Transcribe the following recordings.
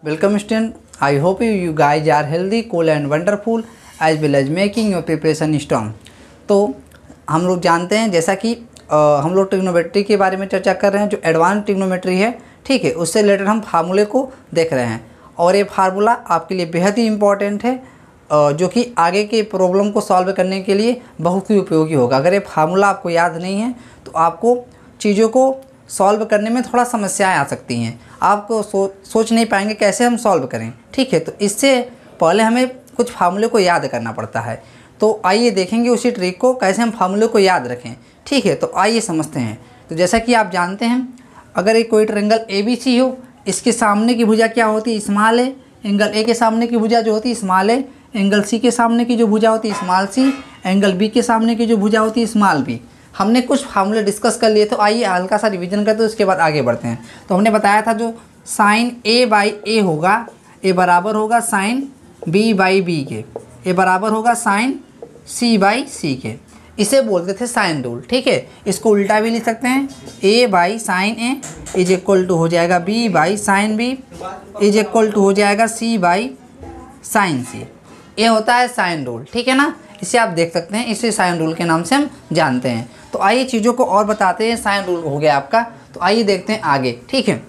Welcome student. I hope you guys are healthy, cool and wonderful as well as making your preparation strong. तो हम लोग जानते हैं जैसा कि हम लोग ट्रिग्नोमेट्री के बारे में चर्चा कर रहे हैं, जो एडवांस ट्रिग्नोमेट्री है, ठीक है, उससे रिलेटेड हम फार्मूले को देख रहे हैं और ये फार्मूला आपके लिए बेहद ही इम्पॉर्टेंट है, जो कि आगे के प्रॉब्लम को सॉल्व करने के लिए बहुत ही उपयोगी होगा। अगर ये फार्मूला आपको याद नहीं है तो आपको चीज़ों को सॉल्व करने में थोड़ा समस्याएं आ सकती हैं, आपको सोच नहीं पाएंगे कैसे हम सॉल्व करें, ठीक है। तो इससे पहले हमें कुछ फार्मूले को याद करना पड़ता है। तो आइए देखेंगे उसी ट्रिक को कैसे हम फार्मूले को याद रखें, ठीक है। तो आइए समझते हैं। तो जैसा कि आप जानते हैं, अगर एक कोई ट्रायंगल ABC हो, इसके सामने की भुजा क्या होती है, स्मॉल है। एंगल A के सामने की भुजा जो होती है स्मॉल है, एंगल C के सामने की जो भुजा होती है स्मॉल C, एंगल B के सामने की जो भुजा होती है स्मॉल B। हमने कुछ फार्मूले डिस्कस कर लिए, तो आइए हल्का सा रिवीजन करते हैं, उसके बाद आगे बढ़ते हैं। तो हमने बताया था जो साइन A/A होगा, A बराबर होगा साइन B/B के, A बराबर होगा साइन C/C के। इसे बोलते थे साइन रूल, ठीक है। इसको उल्टा भी लिख सकते हैं, A/sin A is equal to हो जाएगा B/sin B is equal to हो जाएगा C/sin C। ये होता है साइन रूल, ठीक है ना। इसे आप देख सकते हैं, इसे साइन रूल के नाम से हम जानते हैं। तो आइए चीज़ों को और बताते हैं। साइन रूल हो गया आपका, तो आइए देखते हैं आगे, ठीक है।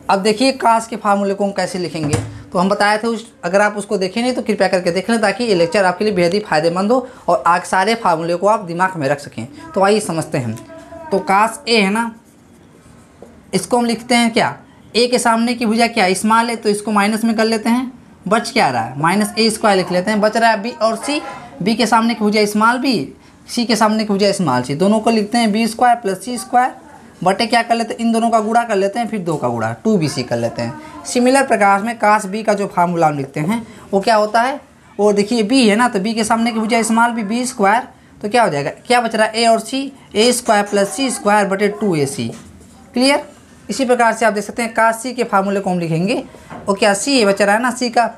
अब देखिए कास के फार्मूले को हम कैसे लिखेंगे। तो हम बताए थे अगर आप उसको देखें नहीं तो कृपया करके देख लें, ताकि ये लेक्चर आपके लिए बेहद ही फायदेमंद हो और आगे सारे फार्मूले को आप दिमाग में रख सकें। तो आइए समझते हैं। तो कास A है ना, इसको हम लिखते हैं क्या, A के सामने की भुजा क्या स्मॉल है, तो इसको माइनस में कर लेते हैं। बच क्या रहा है, -a² लिख लेते हैं। बच रहा है B और C। B के सामने की भुजा स्मॉल B, C के सामने की भुजा स्मॉल C, दोनों को लिखते हैं B² + C²। बटे क्या कर लेते हैं, इन दोनों का गुणा कर लेते हैं, फिर 2 का गुणा 2BC कर लेते हैं। सिमिलर प्रकार में कास B का जो फार्मूला हम लिखते हैं वो क्या होता है, वो देखिए B है ना, तो B के सामने की भुजा स्मॉल B² तो क्या हो जाएगा, क्या बच रहा है A और C, A² + C² बटे 2AC। क्लियर। इसी प्रकार से आप देख सकते हैं कास C के फार्मूले को हम लिखेंगे, वो क्या C बच रहा है ना, C का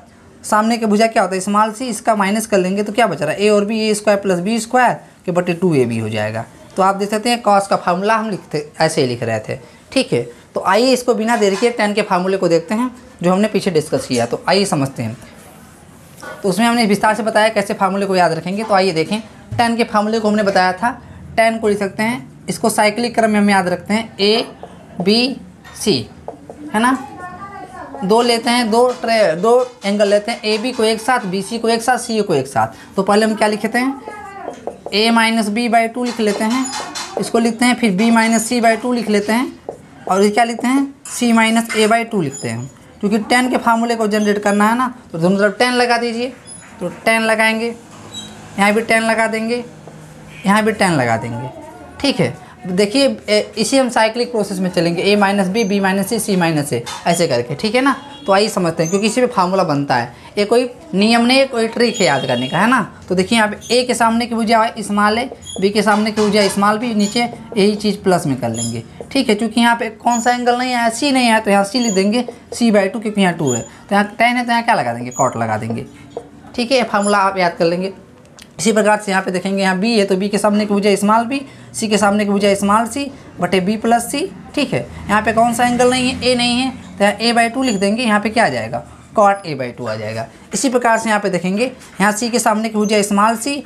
सामने के भुजा क्या होता है स्मॉल C, इसका माइनस कर लेंगे तो क्या बच रहा है A और B, A² + B² के बटे 2AB हो जाएगा। तो आप देख सकते हैं कॉस का फार्मूला हम लिखते ऐसे ही लिख रहे थे, ठीक है। तो आइए इसको बिना देर के tan के फार्मूले को देखते हैं, जो हमने पीछे डिस्कस किया। तो आइए समझते हैं। तो उसमें हमने विस्तार से बताया कैसे फार्मूले को याद रखेंगे। तो आइए देखें, tan के फार्मूले को हमने बताया था, tan को लिख सकते हैं, इसको साइक्लिक क्रम में हम याद रखते हैं, ABC है ना। 2 लेते हैं, दो एंगल लेते हैं, AB को एक साथ, BC को एक साथ, CA को एक साथ। तो पहले हम क्या लिखते हैं, A - B/2 लिख लेते हैं, इसको लिखते हैं, फिर B - C/2 लिख लेते हैं, और ये क्या लिखते हैं C - A/2 लिखते हैं। क्योंकि tan के फार्मूले को जनरेट करना है ना, तो दोनों तरफ tan लगा दीजिए। तो tan लगाएंगे, यहाँ भी tan लगा देंगे, यहाँ भी tan लगा देंगे, ठीक है। देखिए इसी हम साइक्लिक प्रोसेस में चलेंगे, A - B, B - C, C - A ऐसे करके, ठीक है ना। तो आइए समझते हैं, क्योंकि इसी पे फार्मूला बनता है। ये कोई नियम नहीं, कोई ट्रिक है याद करने का, है ना। तो देखिए यहाँ पे A के सामने की भुजा स्मॉल है, B के सामने की भुजा स्मॉल B, नीचे यही चीज़ प्लस में कर लेंगे, ठीक है। क्योंकि यहाँ पे कौन सा एंगल नहीं आया, C नहीं आया, तो यहाँ C लिख देंगे C/2, क्योंकि यहाँ 2 है। तो यहाँ tan है, तो यहाँ क्या लगा देंगे, कॉट लगा देंगे, ठीक है। ये फार्मूला आप याद कर लेंगे। इसी प्रकार से यहाँ पे देखेंगे, यहाँ B है तो B के सामने की भुजा स्मॉल B, C के सामने की भुजा स्मॉल C बटे B + C, ठीक है। यहाँ पे कौन सा एंगल नहीं है, A नहीं है, तो यहाँ A/2 लिख देंगे, यहाँ पे क्या आ जाएगा, cot A/2 आ जाएगा। इसी प्रकार से यहाँ पे देखेंगे, यहाँ C के सामने की भुजा स्मॉल C,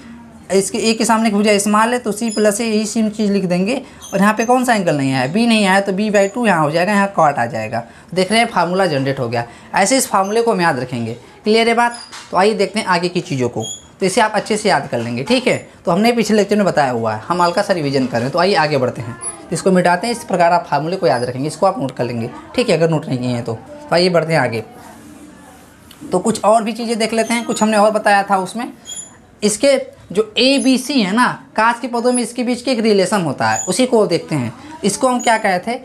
इसके A के सामने की भुजा स्मॉल है, तो C + A यही सेम चीज़ लिख देंगे। और यहाँ पे कौन सा एंगल नहीं आया, B नहीं आया, तो B/2 यहाँ हो जाएगा, यहाँ cot आ जाएगा। देख रहे हैं फार्मूला जनरेट हो गया। ऐसे इस फार्मूले को हम याद रखेंगे। क्लियर है बात। तो आइए देखते हैं आगे की चीज़ों को, तो इसे आप अच्छे से याद कर लेंगे, ठीक है। तो हमने पिछले लेक्चर में बताया हुआ है, हम हल्का सा रिवीजन कर रहे हैं। तो आइए आगे बढ़ते हैं, इसको मिटाते हैं। इस प्रकार आप फार्मूले को याद रखेंगे, इसको आप नोट कर लेंगे, ठीक है, अगर नोट नहीं किए हैं तो। आइए बढ़ते हैं आगे। तो कुछ और भी चीज़ें देख लेते हैं, कुछ हमने और बताया था उसमें। इसके जो ABC है ना, कास के पदों में इसके बीच के एक रिलेशन होता है, उसी को देखते हैं। इसको हम क्या कहे थे,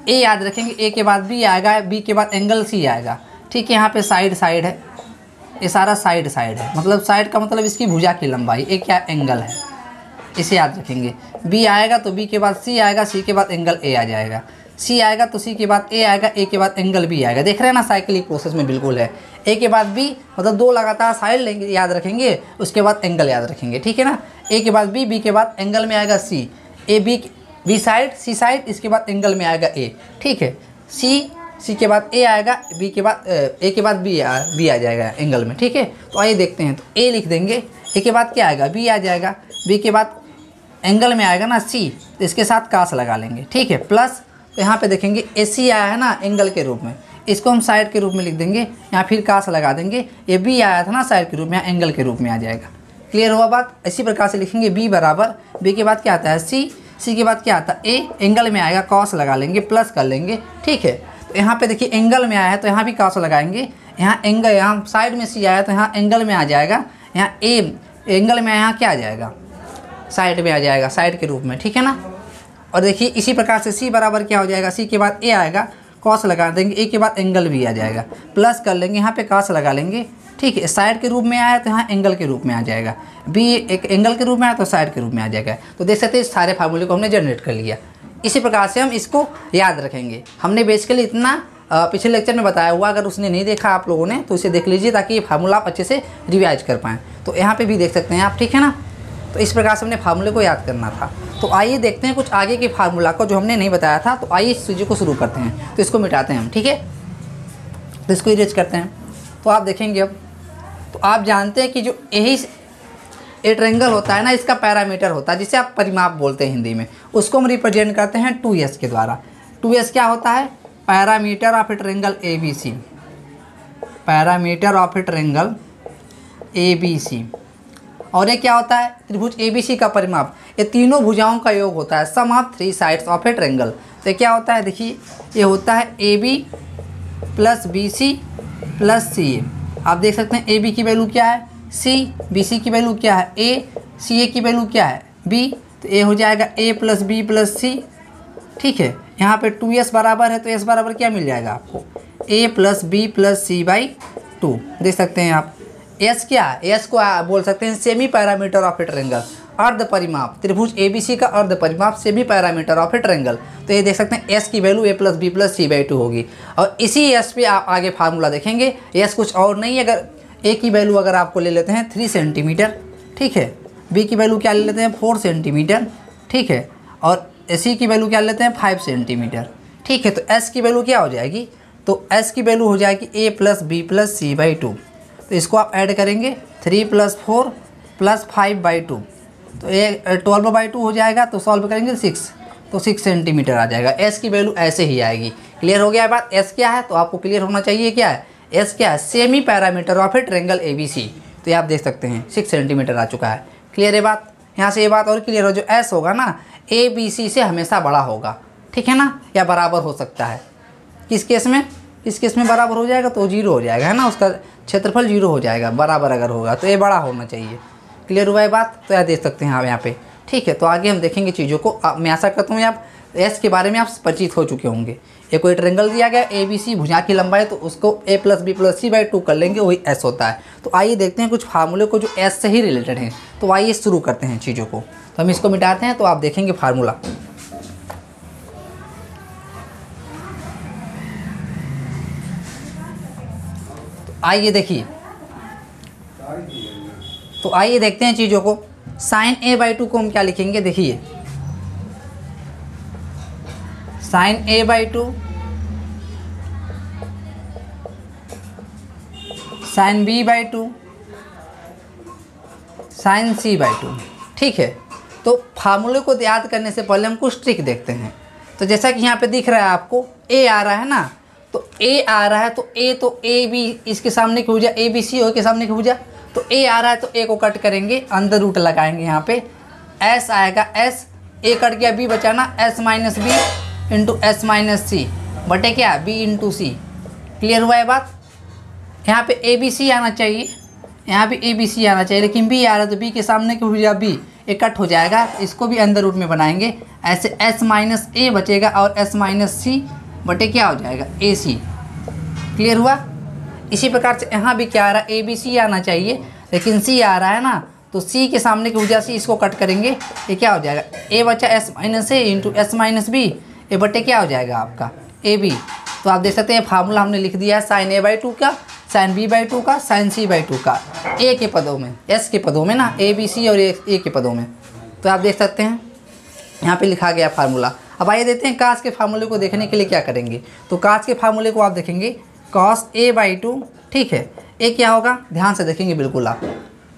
A याद रखेंगे, A के बाद B आएगा, B के बाद एंगल C आएगा, ठीक है। यहाँ पे साइड है, ये सारा साइड है, मतलब साइड का मतलब इसकी भुजा की लंबाई, एक क्या एंगल है, इसे याद रखेंगे। B आएगा तो B के बाद C आएगा, C के बाद एंगल A आ जाएगा, C आएगा तो C के बाद A आएगा, A के बाद एंगल B आएगा। देख रहे हैं ना, साइक्लिक प्रोसेस में बिल्कुल है। A के बाद B, मतलब 2 लगातार साइड लेंगे, याद रखेंगे, उसके बाद एंगल याद रखेंगे, ठीक है ना। A के बाद B, B के बाद एंगल में आएगा C, B side, C side, इसके बाद एंगल में आएगा A, ठीक है। C सी के बाद ए आएगा, बी के बाद ए के बाद बी आ जाएगा एंगल में, ठीक है। तो आइए देखते हैं, तो ए लिख देंगे, ए के बाद क्या आएगा, बी आ जाएगा, बी के बाद एंगल में आएगा ना सी, तो इसके साथ कास लगा लेंगे, ठीक है। प्लस तो यहाँ पे देखेंगे ए सी आया है ना एंगल के रूप में, इसको हम साइड के रूप में लिख देंगे, यहाँ फिर कास लगा देंगे। ये बी आया था ना साइड के रूप में, यहाँ एंगल के रूप में आ जाएगा। क्लियर हुआ बात। इसी प्रकार से लिखेंगे बी बराबर, बी के बाद क्या आता है सी, सी के बाद क्या आता है ए, एंगल में आएगा कॉस लगा लेंगे, प्लस कर लेंगे, ठीक है। तो यहाँ पे देखिए एंगल में आया है तो यहाँ भी कॉस लगाएंगे, यहाँ एंगल, यहाँ साइड में सी आया तो यहाँ एंगल में आ जाएगा, यहाँ ए एंगल में यहाँ क्या आ जाएगा, साइड में आ जाएगा, साइड के रूप में, ठीक है ना। और देखिए इसी प्रकार से सी बराबर क्या हो जाएगा, सी के बाद ए आएगा, कॉस लगा देंगे, ए के बाद एंगल भी आ जाएगा, प्लस कर लेंगे, यहाँ पे कॉस लगा लेंगे, ठीक है। साइड के रूप में आया तो यहाँ एंगल के रूप में आ जाएगा, बी एक एंगल के रूप में आया तो साइड के रूप में आ जाएगा। तो देख सकते हैं इस सारे फार्मूले को हमने जनरेट कर लिया। इसी प्रकार से हम इसको याद रखेंगे। हमने बेसिकली इतना पिछले लेक्चर में बताया हुआ, अगर उसने नहीं देखा आप लोगों ने तो इसे देख लीजिए ताकि ये फार्मूला आप अच्छे से रिवाइज कर पाएँ। तो यहाँ पर भी देख सकते हैं आप, ठीक है ना। तो इस प्रकार से हमने फार्मूले को याद करना था। तो आइए देखते हैं कुछ आगे के फार्मूला को जो हमने नहीं बताया था। तो आइए इस चीज़ को शुरू करते हैं। तो इसको मिटाते हैं हम, ठीक है। तो इसको इरेज करते हैं। तो आप देखेंगे अब, तो आप जानते हैं कि जो यही ए ट्रायंगल होता है ना, इसका पैरामीटर होता है जिसे आप परिमाप बोलते हैं हिंदी में, उसको हम रिप्रेजेंट करते हैं 2s के द्वारा। 2s क्या होता है, parameter of a triangle ABC, parameter of a triangle ABC। और ये क्या होता है, त्रिभुज ABC का परिमाप, ये तीनों भुजाओं का योग होता है, sum of 3 sides of a triangle. तो क्या होता है, देखिए ये होता है AB plus BC plus CA। आप देख सकते हैं AB की वैल्यू क्या है C, BC की वैल्यू क्या है A, CA की वैल्यू क्या है B। तो A हो जाएगा A plus B plus C, ठीक है। यहाँ पे 2s बराबर है तो s बराबर क्या मिल जाएगा आपको, A plus B plus C by 2। देख सकते हैं आप s क्या है, s को बोल सकते हैं semi parameter of a triangle, अर्ध परिमाप, त्रिभुज ABC का अर्ध परिमाप semi parameter of a triangle. तो ये देख सकते हैं s की value A plus B plus C by 2 होगी। और इसी s पे आप आगे फार्मूला देखेंगे, s कुछ और नहीं है, अगर A की वैल्यू अगर आपको ले लेते हैं 3 सेंटीमीटर, ठीक है, B की वैल्यू क्या ले लेते हैं 4 सेंटीमीटर, ठीक है, और C की वैल्यू क्या लेते हैं 5 सेंटीमीटर, ठीक है। तो s की वैल्यू क्या हो जाएगी, तो s की वैल्यू हो जाएगी A plus B plus C by 2। तो इसको आप ऐड करेंगे 3 प्लस 4 प्लस 5 बाई 2, तो ये 12 बाई 2 हो जाएगा। तो सॉल्व करेंगे 6, तो 6 सेंटीमीटर आ जाएगा। s की वैल्यू ऐसे ही आएगी। क्लियर हो गया बात। s क्या है, तो आपको क्लियर होना चाहिए क्या है, s क्या है, semi parameter of a triangle ABC। तो ये आप देख सकते हैं 6 सेंटीमीटर आ चुका है। क्लियर है बात। यहाँ से ये बात और क्लियर हो, जो s होगा ना ABC से हमेशा बड़ा होगा, ठीक है ना, या बराबर हो सकता है। किस केस में, इस केस में बराबर हो जाएगा तो 0 हो जाएगा, है ना, उसका क्षेत्रफल 0 हो जाएगा। बराबर अगर होगा तो ये बड़ा होना चाहिए। क्लियर हुआ है बात। तो यह देख सकते हैं आप यहाँ पे, ठीक है। तो आगे हम देखेंगे चीज़ों को। मैं आशा करता हूँ आप एस के बारे में आप परिचित हो चुके होंगे। ये कोई ट्रायंगल दिया गया ABC, भुजा की लंबाई, तो उसको A plus B plus C by 2 कर लेंगे, वही S होता है। तो आइए देखते हैं कुछ फार्मूले को जो S से ही रिलेटेड हैं। तो आइए शुरू करते हैं चीज़ों को। तो हम इसको मिटाते हैं, तो आप देखेंगे फार्मूला। आइए देखिए, तो आइए देखते हैं चीज़ों को। साइन A बाई 2 को हम क्या लिखेंगे, देखिए sine A by 2, sine B by 2, sine C by 2, ठीक है। तो फार्मूले को याद करने से पहले हम कुछ ट्रिक देखते हैं। तो जैसा कि यहाँ पे दिख रहा है आपको A आ रहा है ना, तो A आ रहा है, तो A तो AB इसके सामने की भुजा, ABC हो के सामने की भुजा, तो A आ रहा है तो A को कट करेंगे, अंदर रूट लगाएंगे, यहाँ पे S आएगा, S A कट गया, B बचाना, S minus B into S minus C बटे क्या B इंटू C। क्लियर हुआ है बात। यहाँ पे ABC आना चाहिए, यहाँ भी ABC आना चाहिए, लेकिन B आ रहा है तो B के सामने की भुजा B एक कट हो जाएगा, इसको भी अंदर रूट में बनाएंगे, ऐसे S माइनस A बचेगा और S माइनस C बटे क्या हो जाएगा AC। क्लियर हुआ। इसी प्रकार से यहाँ भी क्या आ रहा है, ABC आना चाहिए, लेकिन C आ रहा है ना, तो C के सामने की वजह से इसको कट करेंगे, ये क्या हो जाएगा A बचा S minus A into S minus B, ये बटे क्या हो जाएगा आपका AB। तो आप देख सकते हैं फार्मूला हमने लिख दिया है साइन A बाई 2 का, साइन B बाई 2 का, साइन C बाई 2 का, A के पदों में, S के पदों में ना, ABC और A के पदों में। तो आप देख सकते हैं यहाँ पे लिखा गया फार्मूला। अब आइए देखते हैं कास के फार्मूले को देखने के लिए क्या करेंगे। तो कास के फार्मूले को आप देखेंगे cos a/2, ठीक है। ए क्या होगा, ध्यान से देखेंगे बिल्कुल आप।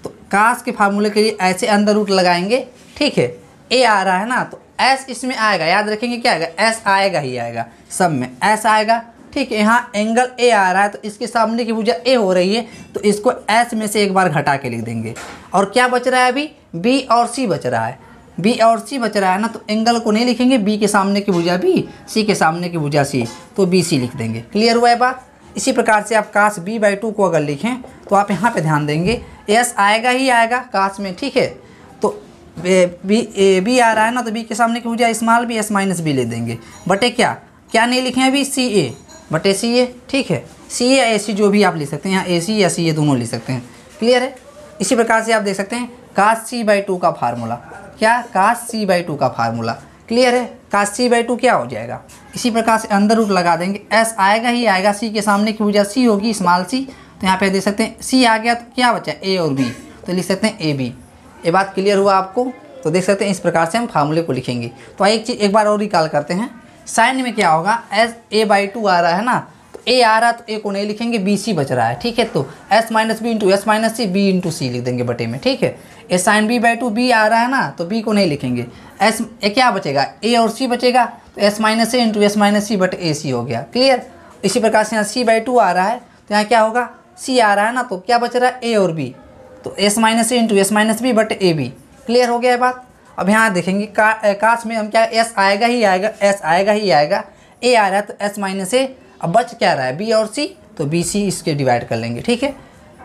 तो कास के फार्मूले के लिए ऐसे अंदर रूट लगाएंगे, ठीक है। ए आ रहा है ना, तो एस इसमें आएगा, याद रखेंगे क्या आएगा, एस आएगा ही आएगा, सब में एस आएगा, ठीक है। यहाँ एंगल ए आ रहा है तो इसके सामने की भुजा ए हो रही है, तो इसको एस में से एक बार घटा के लिख देंगे। और क्या बच रहा है अभी, बी और सी बच रहा है, बी और सी बच रहा है ना, तो एंगल को नहीं लिखेंगे, बी के सामने की भुजा बी, सी के सामने की भुजा सी, तो बी सी लिख देंगे। क्लियर हुआ है बात। इसी प्रकार से आप कास b/2 को अगर लिखें तो आप यहाँ पे ध्यान देंगे, एस आएगा ही आएगा कास में, ठीक है। तो बी आ रहा है ना, तो बी के सामने की भुजा small B, S minus B ले देंगे, बटे क्या नहीं लिखे अभी, सी ए बटे सी ए, ठीक है। सी ए सी जो भी आप लिख सकते हैं, यहाँ ए सी या सी ए दोनों लिख सकते हैं। क्लियर है। इसी प्रकार से आप देख सकते हैं कास c/2 का फार्मूला, क्या, कास c/2 का फार्मूला। क्लियर है। कास c/2 क्या हो जाएगा, इसी प्रकार से अंदर रूट लगा देंगे, एस आएगा ही आएगा, सी के सामने की भुजा सी होगी स्मॉल सी, तो यहाँ पे देख सकते हैं सी आ गया, तो क्या बचा ए और बी, तो लिख सकते हैं ए बी। ये बात क्लियर हुआ आपको। तो देख सकते हैं इस प्रकार से हम फार्मूले को लिखेंगे। तो एक चीज़ एक बार और रिकॉल करते हैं, साइन में क्या होगा, एस a/2 आ रहा है ना, तो ए आ रहा है तो ए को नहीं लिखेंगे, बी सी बच रहा है, ठीक है। तो S minus B into S minus C, B into C लिख देंगे बटे में, ठीक है। ए साइन b/2 बी आ रहा है ना, तो बी को नहीं लिखेंगे, एस ए क्या बचेगा, ए और सी बचेगा, तो S minus A into S minus C बटे ए सी हो गया। क्लियर। इसी प्रकार से यहाँ c/2 आ रहा है, तो यहाँ क्या होगा, सी आ रहा है ना, तो क्या बच रहा है, ए और बी, तो S minus A into S minus B बटे ए बी। क्लियर हो गया है बात। अब यहाँ देखेंगे कास में हम क्या, एस आएगा ही आएगा, एस आएगा ही आएगा, ए आ रहा है तो एस माइनस ए, अब बच क्या रहा है, बी और सी, तो बी सी इसके डिवाइड कर लेंगे, ठीक है।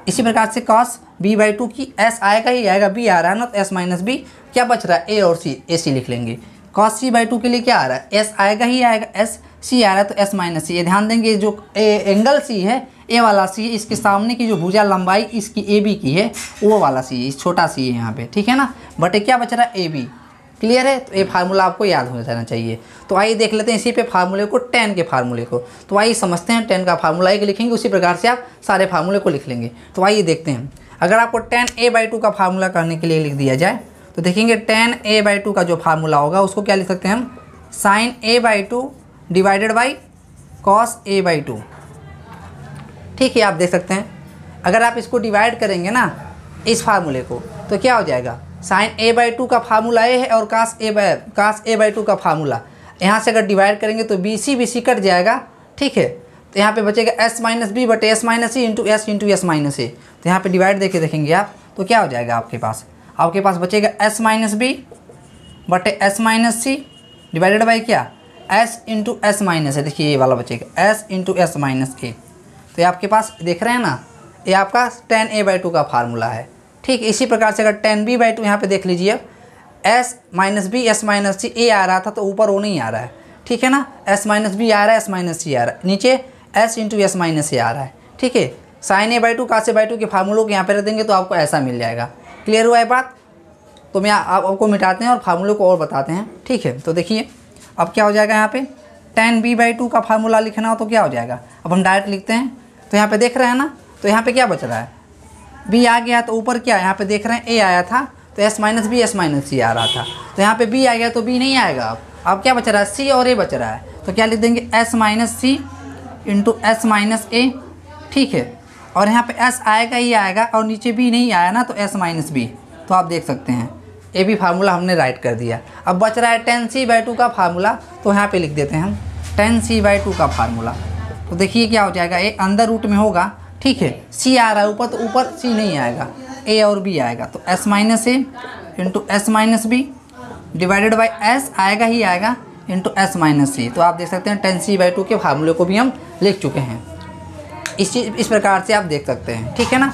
इसी प्रकार से cos b/2 की एस आएगा ही आएगा, बी आ रहा है ना, तो एस माइनस बी, क्या बच रहा है, ए और सी, ए सी लिख लेंगे। cos c/2 के लिए क्या आ रहा है, एस आएगा ही आएगा, एस सी आ रहा है तो एस माइनस सी। ये ध्यान देंगे जो एंगल सी है, ए वाला सी है, इसके सामने की जो भुजा लंबाई इसकी ए बी की है, वो वाला सी है, इस छोटा सी है यहाँ पे, ठीक है ना, बटे क्या बच रहा है, ए बी। क्लियर है। तो ये फार्मूला आपको याद हो जाना चाहिए। तो आइए देख लेते हैं इसी पे फार्मूले को, tan के फार्मूले को। तो आइए समझते हैं, tan का फार्मूला एक लिखेंगे, उसी प्रकार से आप सारे फार्मूले को लिख लेंगे। तो आइए देखते हैं, अगर आपको tan a/2 का फार्मूला करने के लिए लिख दिया जाए, तो देखेंगे tan a/2 का जो फार्मूला होगा उसको क्या लिख सकते हैं हम, sin a/2 divided by cos a/2, ठीक है। आप देख सकते हैं अगर आप इसको डिवाइड करेंगे ना इस फार्मूले को, तो क्या हो जाएगा, साइन a/2 का फार्मूला ए है और कास a/2 का फार्मूला, यहाँ से अगर डिवाइड करेंगे तो बी सी कट जाएगा, ठीक है। तो यहाँ पे बचेगा एस माइनस बी बटे S minus C into S minus A. तो यहाँ पे डिवाइड देके देखेंगे आप, तो क्या हो जाएगा आपके पास बचेगा एस माइनस बी बटे S minus C divided by क्या, S into S minus A. देखिए ये वाला बचेगा S into S minus A. तो ये आपके पास देख रहे हैं ना, ये आपका tan a/2 का फार्मूला है, ठीक। इसी प्रकार से अगर tan b/2 यहाँ पे देख लीजिए, s minus B S minus C, A आ रहा था तो ऊपर वो नहीं आ रहा है, ठीक है ना, s माइनस बी आ रहा है, s माइनस सी आ रहा है, नीचे s इंटू एस माइनस ए आ रहा है, ठीक है। sin a/2 cos a/2 के फार्मूलों को यहाँ पे रख देंगे तो आपको ऐसा मिल जाएगा। क्लियर हुआ है बात। तो मैं आपको मिटाते हैं और फार्मूलों को और बताते हैं, ठीक है। तो देखिए अब क्या हो जाएगा, यहाँ पे tan b/2 का फार्मूला लिखना हो तो क्या हो जाएगा, अब हम डायरेक्ट लिखते हैं। तो यहाँ पे देख रहे हैं ना, तो यहाँ पे क्या बच रहा है, b आ गया, तो ऊपर क्या यहाँ पे देख रहे हैं a आया था, तो s minus B S minus C आ रहा था, तो यहाँ पे b आ गया तो b नहीं आएगा। अब क्या बच रहा है, c और a बच रहा है, तो क्या लिख देंगे s minus C into S minus ए, ठीक है। और यहाँ पे s आएगा ही आएगा और नीचे b नहीं आया ना, तो s माइनस बी। तो आप देख सकते हैं ये भी फार्मूला हमने राइट कर दिया। अब बच रहा है tan c/2 का फार्मूला, तो यहाँ पे लिख देते हैं हम tan c/2 का फार्मूला। तो देखिए क्या हो जाएगा, ये अंदर रूट में होगा, ठीक है। c आ रहा है ऊपर, तो ऊपर c नहीं आएगा, a और b आएगा, तो s minus A into S minus B divided by s आएगा ही आएगा इंटू एस माइनस सी। तो आप देख सकते हैं tan c/2 के फार्मूले को भी हम लिख चुके हैं। इस प्रकार से आप देख सकते हैं, ठीक है ना।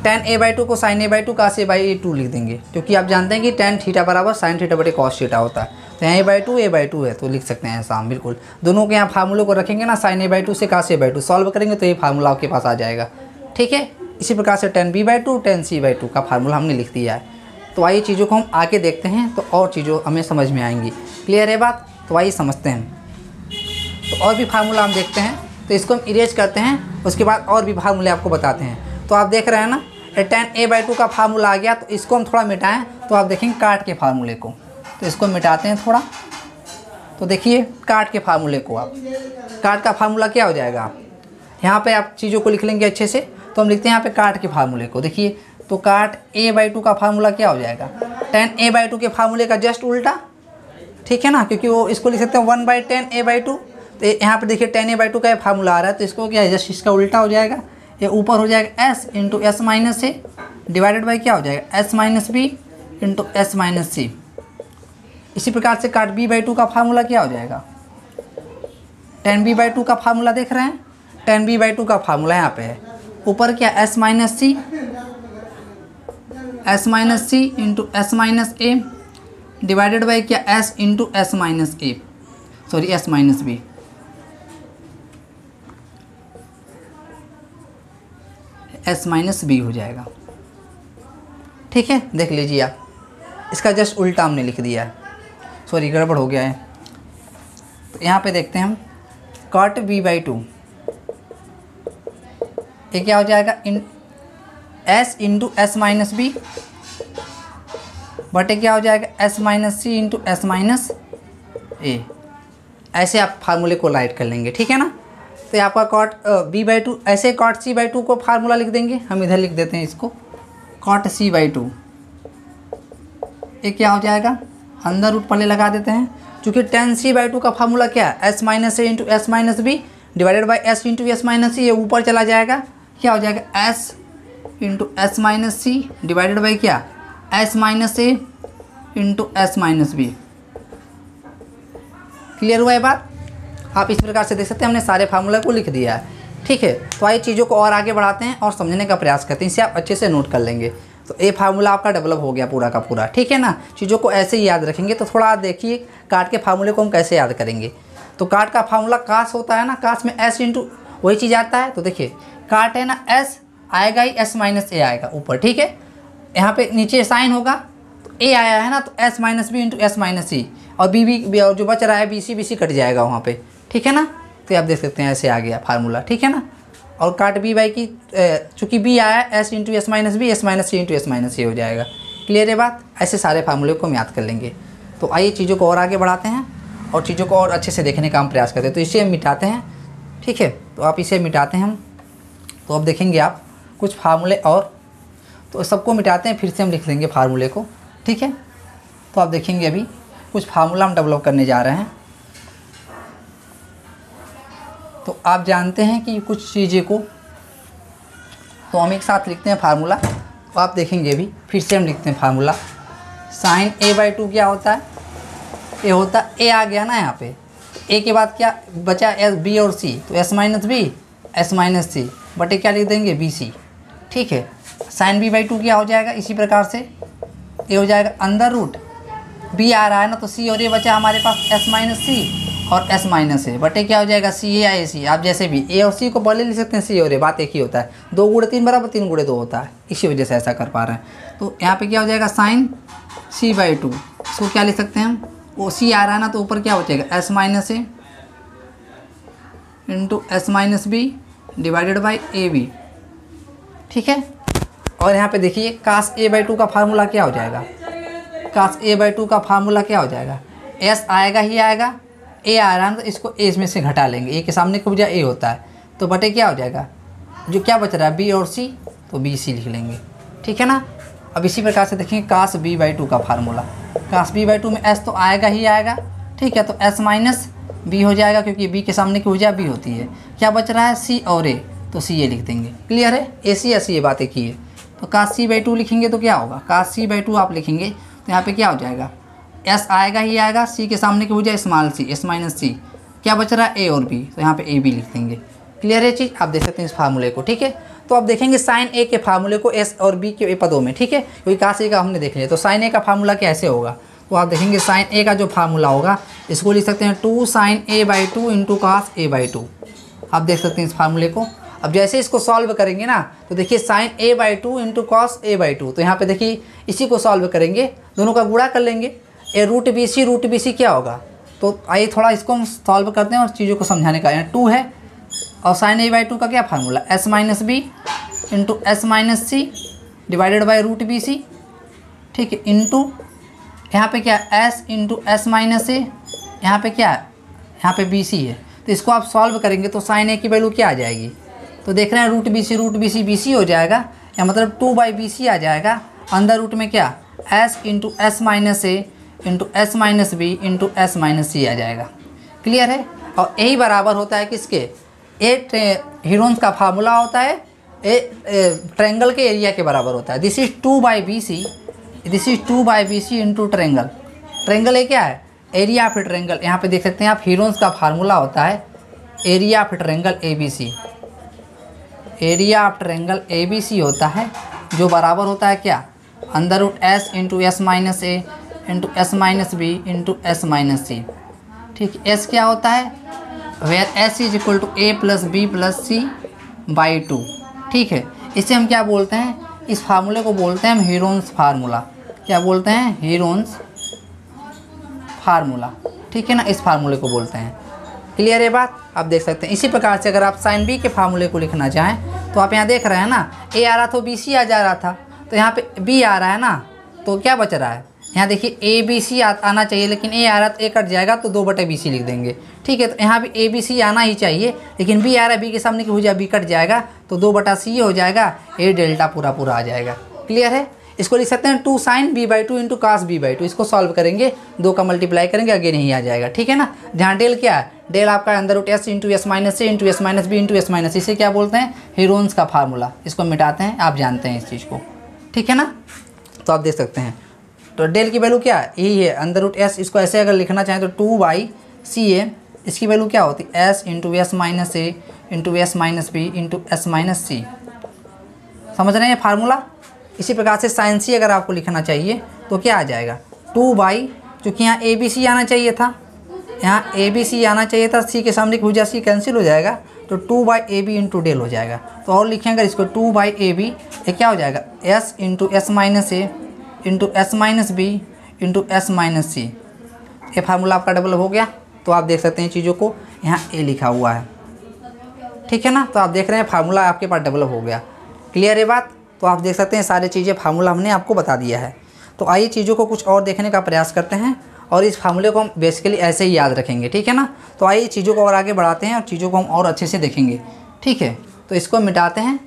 tan a/2 को sin a/2 cos a/2 लिख देंगे, क्योंकि आप जानते हैं कि tan थीटा बराबर sin थीटा बटे cos थीटा होता है। तो यहाँ a/2 है, तो लिख सकते हैं ऐसा हम बिल्कुल। दोनों के यहाँ फार्मूले को रखेंगे ना, sin a/2 से cos a/2 सॉल्व करेंगे तो ये फार्मूला आपके पास आ जाएगा, ठीक है। इसी प्रकार से tan b/2 tan c/2 का फार्मूला हमने लिख दिया है। तो आइए चीज़ों को हम आगे देखते हैं, तो और चीज़ों हमें समझ में आएंगी। क्लियर है बात। तो आइए समझते हैं। तो और भी फार्मूला हम देखते हैं, तो इसको हम इरेज करते हैं, उसके बाद और भी फार्मूले आपको बताते हैं। तो आप देख रहे हैं ना, tan a/2 का फार्मूला आ गया, तो इसको हम थोड़ा मिटाएं, तो आप देखेंगे काट के फार्मूले को, तो इसको मिटाते हैं थोड़ा। तो देखिए काट के फार्मूले को, आप काट का फार्मूला क्या हो जाएगा, यहाँ पे आप चीज़ों को लिख लेंगे अच्छे से। तो हम लिखते हैं यहाँ पे काट के फार्मूले को, देखिए तो काट a/2 का फार्मूला क्या हो जाएगा, tan a/2 के फार्मूले का जस्ट उल्टा, ठीक है ना, क्योंकि वो इसको लिख सकते हैं 1/tan a/2। तो यहाँ पे देखिए tan a/2 का फार्मूला आ रहा है, तो इसको क्या है, जस्ट इसका उल्टा हो जाएगा, ये ऊपर हो जाएगा s into S minus A divided by क्या हो जाएगा s minus B into S minus C. इसी प्रकार से काट b/2 का फार्मूला क्या हो जाएगा, tan b/2 का फार्मूला देख रहे हैं, tan b/2 का फार्मूला यहाँ पे है, ऊपर क्या s minus C into S minus A divided by क्या s into S minus A, sorry S minus B. S minus B हो जाएगा, ठीक है, देख लीजिए आप, इसका जस्ट उल्टा हमने लिख दिया है, सॉरी गड़बड़ हो गया है। तो यहाँ पे देखते हैं हम कॉट b/2, ये क्या हो जाएगा, s into S minus B बटे क्या हो जाएगा s minus C into S minus A. ऐसे आप फार्मूले को राइट कर लेंगे, ठीक है ना। तो आपका कॉट b/2, ऐसे कॉट c/2 को फार्मूला लिख देंगे, हम इधर लिख देते हैं इसको कॉट c/2, ये क्या हो जाएगा, अंदर रूट पहले लगा देते हैं, क्योंकि tan c/2 का फार्मूला क्या है, s minus A into S minus B divided by s into S minus C, ये ऊपर चला जाएगा, क्या हो जाएगा s into S minus C divided by क्या s minus A into S minus B. Clear हुआ है बात। आप इस प्रकार से देख सकते हैं हमने सारे फार्मूला को लिख दिया है, ठीक है। तो आइए चीज़ों को और आगे बढ़ाते हैं और समझने का प्रयास करते हैं, इसे आप अच्छे से नोट कर लेंगे। तो ये फार्मूला आपका डेवलप हो गया पूरा का पूरा, ठीक है ना। चीज़ों को ऐसे ही याद रखेंगे। तो थोड़ा देखिए काट के फार्मूले को हम कैसे याद करेंगे। तो काट का फार्मूला कास होता है ना, कास में s इंटू वही चीज़ आता है। तो देखिए काट है ना, s आएगा ही, s माइनस ए आएगा ऊपर, ठीक है। यहाँ पे नीचे साइन होगा, तो a आया है ना, तो s minus B into S minus C, और बी और जो बच रहा है बी सी कट जाएगा वहाँ पे, ठीक है ना। तो आप देख सकते हैं ऐसे आ गया फार्मूला, ठीक है ना। और काट b/, की चूँकि b आया है, s into S minus B, S minus C into S minus C हो जाएगा। क्लियर है बात। ऐसे सारे फार्मूले को हम याद कर लेंगे। तो आइए चीज़ों को और आगे बढ़ाते हैं और चीज़ों को और अच्छे से देखने का हम प्रयास करते हैं। तो इसे हम मिटाते हैं, ठीक है। तो आप इसे मिटाते हैं हम, तो अब देखेंगे आप कुछ फार्मूले और, तो सबको मिटाते हैं, फिर से हम लिख लेंगे फार्मूले को, ठीक है। तो आप देखेंगे अभी कुछ फार्मूला हम डेवलप करने जा रहे हैं। तो आप जानते हैं कि कुछ चीज़ें को तो हम एक साथ लिखते हैं फार्मूला। तो आप देखेंगे अभी फिर से हम लिखते हैं फार्मूला। साइन a/2 क्या होता है, ये होता है a आ गया ना यहाँ पे, a के बाद क्या बचा एस बी और c, तो s minus B S minus C बटे क्या लिख देंगे बी सी, ठीक है। साइन b/2 क्या हो जाएगा, इसी प्रकार से ये हो जाएगा अंदर रूट b आ रहा है ना, तो c और a बचा हमारे पास s माइनस सी और s माइनस ए बटे क्या हो जाएगा सी ए या ए सी। आप जैसे भी a और c को पहले लिख सकते हैं, c और a बात एक ही होता है, 2 गुणे 3 बराबर 3 गुणे 2 होता है, इसी वजह से ऐसा कर पा रहे हैं। तो यहाँ पे क्या हो जाएगा साइन c/2, इसको क्या लिख सकते हैं हम, वो c आ रहा है ना, तो ऊपर क्या बचेगा s minus A into S minus B divided by A B, ठीक है। और यहाँ पे देखिए कास a/2 का फार्मूला क्या हो जाएगा, कास a/2 का फार्मूला क्या हो जाएगा, s आएगा ही आएगा, a आ रहा है तो इसको a में से घटा लेंगे, a के सामने की वजह a होता है, तो बटे क्या हो जाएगा, जो क्या बच रहा है b और c, तो b c लिख लेंगे, ठीक है ना। अब इसी प्रकार से देखेंगे कास b/2 का फार्मूला, कास b/2 में s तो आएगा ही आएगा, ठीक है। तो s माइनस बी हो जाएगा, क्योंकि b के सामने की वजह b होती है। क्या बच रहा है c और a, तो c a लिख देंगे। क्लियर है, ए सी ऐसी ये बात एक ही है। तो कास c/2 लिखेंगे तो क्या होगा, कास c/2 आप लिखेंगे तो यहाँ पे क्या हो जाएगा, s आएगा ही आएगा, c के सामने की वजह स्मॉल c, s माइनस सी, क्या बच रहा है a और b, तो यहाँ पे a b लिख देंगे। क्लियर है चीज़, आप देख सकते हैं इस फार्मूले को, ठीक है। तो आप देखेंगे साइन a के फार्मूले को s और b के पदों में, ठीक है, क्योंकि कास a का हमने देख लिया। तो साइन a का फार्मूला कैसे होगा, तो आप देखेंगे साइन a का जो फार्मूला होगा, इसको लिख सकते हैं 2 sign a/2 into cos a/2। आप देख सकते हैं इस फार्मूले को। अब जैसे इसको सॉल्व करेंगे ना, तो देखिए sign a/2 into cos a/2, तो यहाँ पे देखिए इसी को सॉल्व करेंगे, दोनों का गुणा कर लेंगे, ए रूट बी सी क्या होगा। तो आइए थोड़ा इसको हम सॉल्व करते हैं और चीज़ों को समझाने का। यहाँ 2 है और साइन a/2 का क्या फार्मूला, s minus B into S minus C divided by root B C, ठीक है, इंटू यहाँ पे क्या s into S minus A यहाँ पे क्या है, यहाँ पे BC है, तो इसको आप सॉल्व करेंगे तो साइन ए की वैल्यू क्या आ जाएगी, तो देख रहे हैं रूट BC हो जाएगा, या मतलब 2/BC आ जाएगा। अंदर रूट में क्या S into S minus A into S minus B into S minus C आ जाएगा। क्लियर है। और यही बराबर होता है किसके, हीरोन्स का फार्मूला होता है ट्रायंगल के एरिया के बराबर होता है। This is 2/BC into triangle. Triangle ये क्या है, एरिया ऑफ ट्रायंगल। यहाँ पे देख सकते हैं आप, हीरोन्स का फार्मूला होता है area of triangle ABC। Area of triangle ABC होता है, जो बराबर होता है क्या, अंदर root S into S minus A into S minus B into S minus C. ठीक, S क्या होता है, where S is equal to A plus B plus C by 2। ठीक है, इसे हम क्या बोलते हैं, इस फार्मूले को बोलते हैं हम हीरोन्स फार्मूला। क्या बोलते हैं, हीरोन्स फार्मूला। ठीक है ना, इस फार्मूले को बोलते हैं। क्लियर है बात, आप देख सकते हैं। इसी प्रकार से अगर आप साइन बी के फार्मूले को लिखना चाहें तो आप यहाँ देख रहे हैं ना, ए आ रहा था BC आ जा रहा था, तो यहाँ पे B आ रहा है ना, तो क्या बच रहा है, यहाँ देखिए ABC आना चाहिए, लेकिन A आ रहा तो A कट जाएगा तो 2/BC लिख देंगे। ठीक है, तो यहाँ भी ABC आना ही चाहिए, लेकिन B आ रहा है, B के सामने की भुजा B कट जाएगा तो 2/C हो जाएगा, A डेल्टा पूरा आ जाएगा। क्लियर है। इसको लिख सकते हैं 2 sin B/2 into cos B/2। इसको सॉल्व करेंगे, 2 का मल्टीप्लाई करेंगे, अगेन यही आ जाएगा। ठीक है ना, जहाँ डेल क्या है, डेल आपका अंदर root S into S minus A into S minus B into S minus, इसे क्या बोलते हैं, हीरोन्स का फार्मूला। इसको मिटाते हैं, आप जानते हैं इस चीज़ को। ठीक है ना, तो आप देख सकते हैं, तो डेल की वैल्यू क्या है, यही है अंदर रूट S। इसको ऐसे अगर लिखना चाहें तो 2/CA, इसकी वैल्यू क्या होती है, S into S minus A into S minus B into S minus C. समझ रहे हैं फार्मूला। इसी प्रकार से साइन सी अगर आपको लिखना चाहिए तो क्या आ जाएगा, 2/, चूँकि यहाँ ABC आना चाहिए था, यहाँ ABC आना चाहिए था, C के सामने की भुजा C कैंसिल हो जाएगा, तो 2/AB इंटू डेल हो जाएगा। तो और लिखेंगे अगर इसको 2/AB, ये क्या हो जाएगा, S into S minus A into S minus B into S minus C. ये फार्मूला आपका डेवलप हो गया। तो आप देख सकते हैं चीज़ों को, यहाँ A लिखा हुआ है। ठीक है ना, तो आप देख रहे हैं फार्मूला आपके पास डेवलप हो गया। क्लियर है बात। तो आप देख सकते हैं सारी चीज़ें, फार्मूला हमने आपको बता दिया है। तो आइए चीज़ों को कुछ और देखने का प्रयास करते हैं, और इस फार्मूले को हम बेसिकली ऐसे ही याद रखेंगे। ठीक है ना, तो आइए चीज़ों को और आगे बढ़ाते हैं और चीज़ों को हम और अच्छे से देखेंगे। ठीक है, तो इसको मिटाते हैं,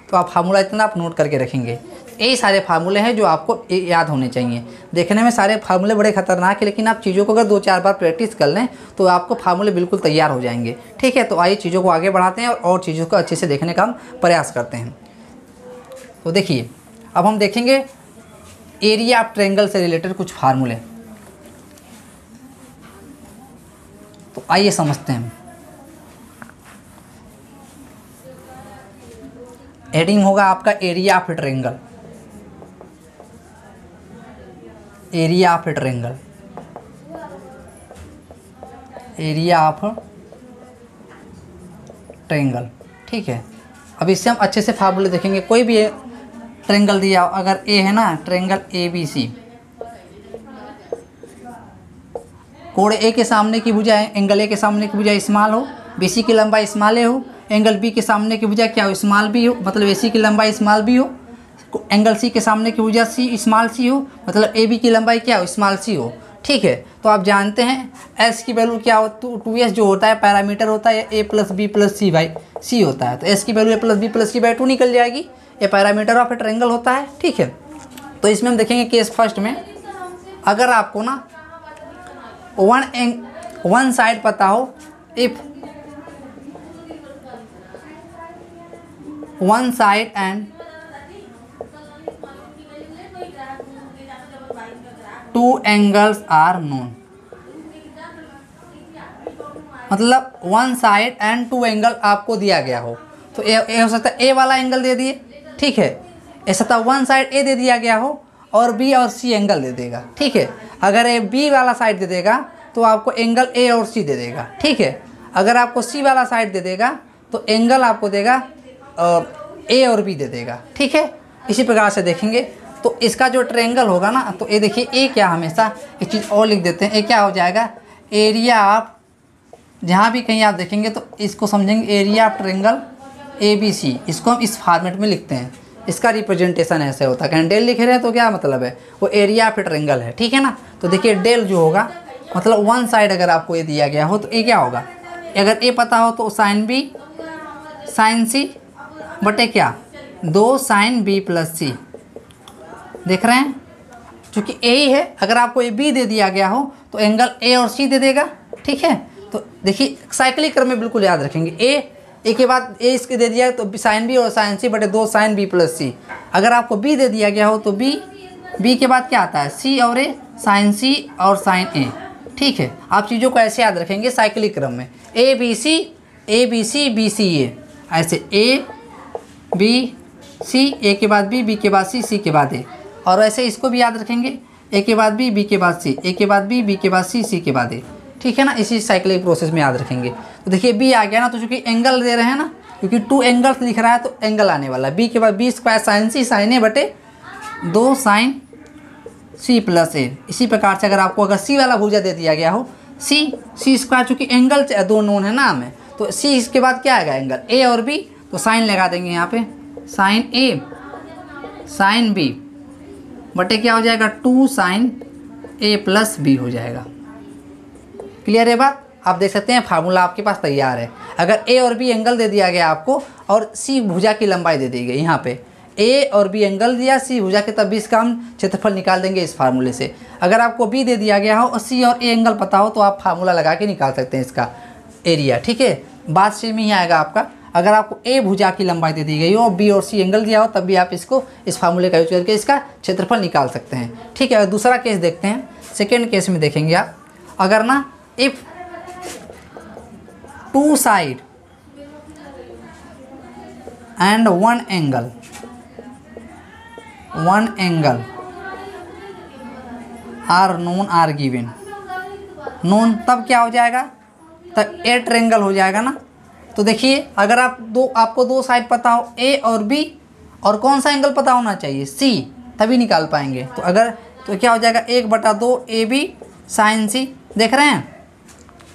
तो आप फार्मूला इतना आप नोट करके रखेंगे। यही सारे फार्मूले हैं जो आपको याद होने चाहिए। देखने में सारे फार्मूले बड़े खतरनाक है, लेकिन आप चीज़ों को अगर 2-4 बार प्रैक्टिस कर लें तो आपको फार्मूले बिल्कुल तैयार हो जाएंगे। ठीक है, तो आइए चीज़ों को आगे बढ़ाते हैं और चीज़ों को अच्छे से देखने का हम प्रयास करते हैं। तो देखिए, अब हम देखेंगे एरिया ऑफ ट्रायंगल से रिलेटेड कुछ फार्मूले। तो आइए समझते हैं। हेडिंग होगा आपका area of triangle. Area of triangle, area of triangle. ठीक है, अब इससे हम अच्छे से फार्मूले देखेंगे। कोई भी ट्रायंगल दिया, अगर ए है ना, ट्रायंगल ABC, कोण ए के सामने की भुजा है, एंगल ए के सामने की भुजा स्मॉल हो, BC की लंबाई स्मॉल ए हो, एंगल B के सामने की भुजा क्या हो, स्मॉल B हो, मतलब AC की लंबाई स्मॉल B हो, एंगल C के सामने की भुजा स्मॉल C हो, मतलब AB की लंबाई क्या हो, स्मॉल C हो। ठीक है, तो आप जानते हैं S की वैल्यू क्या हो, 2S जो होता है पैरामीटर होता है, A plus B plus C होता है, तो S की value A plus B plus C/2 निकल जाएगी। ये पैरामीटर ऑफ ए ट्रायंगल होता है। ठीक है, तो इसमें हम देखेंगे केस फर्स्ट में, अगर आपको ना वन साइड पता हो, if one side and 2 angles are known, मतलब वन साइड एंड 2 एंगल आपको दिया गया हो, तो ए हो सकता है ए वाला एंगल दे दिए। ठीक है, ऐसा था वन साइड ए दे दिया गया हो और बी और सी एंगल दे देगा। ठीक है, अगर ए बी वाला साइड दे देगा तो आपको एंगल ए और सी दे देगा। ठीक है, अगर आपको सी वाला साइड दे देगा तो एंगल आपको देगा ए और बी दे देगा। ठीक है, इसी प्रकार से देखेंगे। तो इसका जो ट्रायंगल होगा ना, तो ये देखिए, ए क्या, हमेशा एक चीज़ और लिख देते हैं, ए क्या हो जाएगा, एरिया ऑफ, जहाँ भी कहीं आप देखेंगे तो इसको समझेंगे एरिया ऑफ ट्रायंगल ABC। इसको हम इस फॉर्मेट में लिखते हैं, इसका रिप्रेजेंटेशन ऐसे होता है। कहीं डेल लिख रहे हैं तो क्या मतलब है, वो एरिया ऑफ ट्रायंगल है। ठीक है ना, तो देखिए डेल जो होगा मतलब वन साइड अगर आपको ये दिया गया हो तो ए क्या होगा, अगर ए पता हो तो साइन बी साइन सी बटे क्या 2 साइन बी प्लस सी। देख रहे हैं, चूँकि ए ही है, अगर आपको ए बी दे दिया गया हो तो एंगल ए और सी दे देगा। ठीक है, तो देखिए साइक्लिक क्रम में बिल्कुल याद रखेंगे, ए के बाद ए इसके दे दिया तो साइन बी और साइन सी बटे 2 साइन बी प्लस सी। अगर आपको बी दे दिया गया हो तो बी के बाद क्या आता है सी और ए, साइन सी और साइन ए। ठीक है, आप चीज़ों को ऐसे याद रखेंगे साइक्लिक क्रम में, A B C B C ए, ऐसे ए बी सी, ए के बाद बी के बाद सी के बाद ए, और ऐसे इसको भी याद रखेंगे, ए के बाद बी के बाद सी, ए के बाद बी के बाद सी के बाद ए। ठीक है ना, इसी साइक्लिक प्रोसेस में याद रखेंगे। तो देखिए बी आ गया ना, तो चूँकि एंगल दे रहे हैं ना, क्योंकि 2 एंगल्स लिख रहा है तो एंगल आने वाला है। बी के बाद बी स्क्वायर साइन सी साइन ए बटे 2 साइन सी प्लस ए। इसी प्रकार से अगर आपको अगर सी वाला भुजा दे दिया गया हो सी स्क्वायर, चूँकि एंगल 2 नोन है ना हमें, तो सी इसके बाद क्या आएगा एंगल ए और बी, तो साइन लगा देंगे यहाँ पे, साइन ए साइन बी बटे क्या हो जाएगा 2 साइन ए प्लस बी हो जाएगा। क्लियर है बात? आप देख सकते हैं फार्मूला आपके पास तैयार है। अगर ए और बी एंगल दे दिया गया आपको और सी भुजा की लंबाई दे दी गई, यहाँ पे ए और बी एंगल दिया, सी भुजा के, तब भी इसका हम क्षेत्रफल निकाल देंगे इस फार्मूले से। अगर आपको बी दे दिया गया हो और सी और ए एंगल पता हो तो आप फार्मूला लगा के निकाल सकते हैं इसका एरिया। ठीक है, बात सेम ही आएगा आपका। अगर आपको ए भुजा की लंबाई दे दी गई हो और बी और सी एंगल दिया हो तब भी आप इसको इस फार्मूले का यूज करके इसका क्षेत्रफल निकाल सकते हैं। ठीक है, दूसरा केस देखते हैं। सेकेंड केस में देखेंगे आप, अगर ना if 2 side and one angle are known are given known, तब क्या हो जाएगा, तब ए ट्रायंगल हो जाएगा ना। तो देखिए अगर आपको 2 साइड पता हो ए और बी, और कौन सा एंगल पता होना चाहिए सी, तभी निकाल पाएंगे। तो क्या हो जाएगा 1/2 ए बी साइन सी। देख रहे हैं